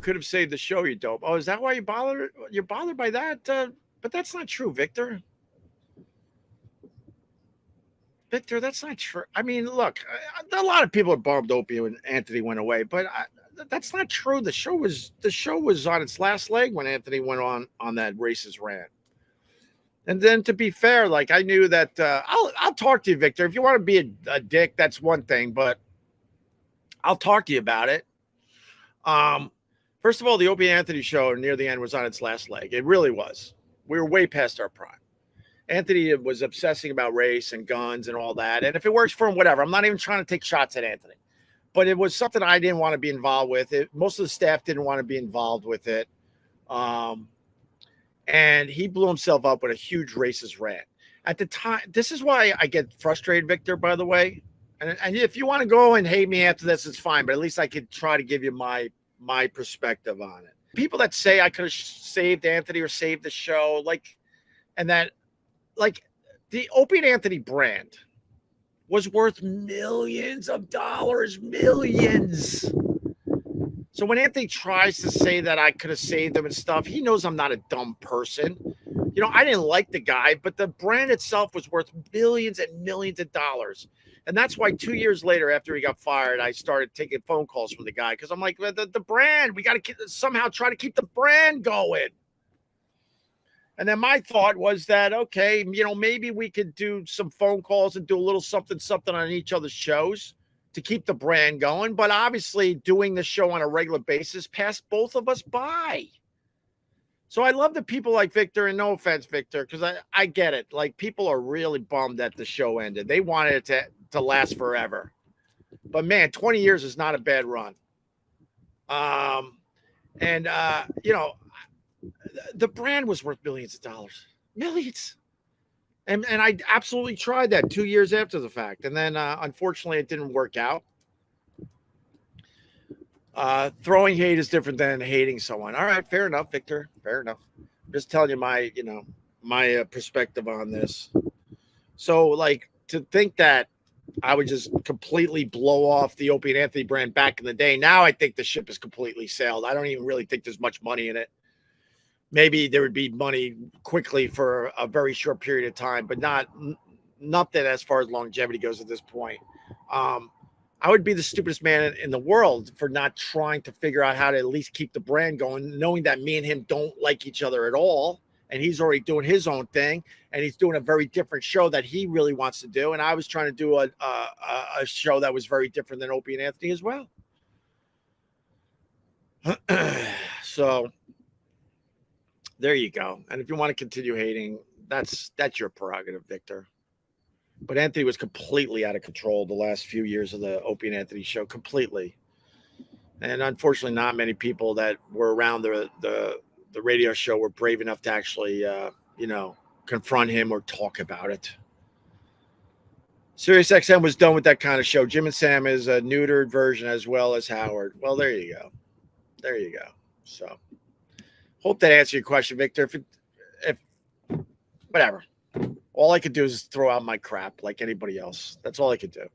could have saved the show, you dope. Oh, is that why you're bothered by that? But that's not true, Victor. Victor, that's not true. I mean, look, a lot of people are bummed Opie and Anthony went away, but that's not true. The show was on its last leg when Anthony went on that racist rant. And then, to be fair, like, I knew that I'll talk to you, Victor. If you want to be a dick, that's one thing, but I'll talk to you about it. First of all, the Opie and Anthony show near the end was on its last leg. It really was. We were way past our prime. Anthony was obsessing about race and guns and all that. And if it works for him, whatever. I'm not even trying to take shots at Anthony. But it was something I didn't want to be involved with. Most of the staff didn't want to be involved with it. And he blew himself up with a huge racist rant. At the time, this is why I get frustrated, Victor, by the way. And if you want to go and hate me after this, it's fine. But at least I could try to give you my perspective on it. People that say I could have saved Anthony or saved the show, like the Opie and Anthony brand was worth millions of dollars, millions. So when Anthony tries to say that I could have saved them and stuff, he knows I'm not a dumb person. You know, I didn't like the guy, but the brand itself was worth millions and millions of dollars. And that's why 2 years later, after he got fired, I started taking phone calls from the guy because I'm like, the brand, we got to somehow try to keep the brand going. And then my thought was that, okay, you know, maybe we could do some phone calls and do a little something on each other's shows to keep the brand going. But obviously doing the show on a regular basis passed both of us by. So I love the people like Victor, and no offense, Victor, because I get it. Like, people are really bummed that the show ended. They wanted it to last forever. But, man, 20 years is not a bad run. You know, the brand was worth millions of dollars. Millions. And I absolutely tried that 2 years after the fact. And then, unfortunately, it didn't work out. Throwing hate is different than hating someone. All right, fair enough, Victor. Fair enough. I'm just telling you my perspective on this. So, like, to think that I would just completely blow off the Opie and Anthony brand back in the day, now I think the ship is completely sailed. I don't even really think there's much money in it. Maybe there would be money quickly for a very short period of time, but nothing as far as longevity goes at this point. I would be the stupidest man in the world for not trying to figure out how to at least keep the brand going, knowing that me and him don't like each other at all. And he's already doing his own thing, and he's doing a very different show that he really wants to do. And I was trying to do a show that was very different than Opie and Anthony as well. So there you go. And if you want to continue hating, that's your prerogative, Victor. But Anthony was completely out of control the last few years of the Opie and Anthony show, completely. And unfortunately, not many people that were around the radio show were brave enough to actually, confront him or talk about it. Sirius XM was done with that kind of show. Jim and Sam is a neutered version as well as Howard. Well, there you go. There you go. So, hope that answered your question, Victor. If whatever. All I could do is throw out my crap like anybody else. That's all I could do.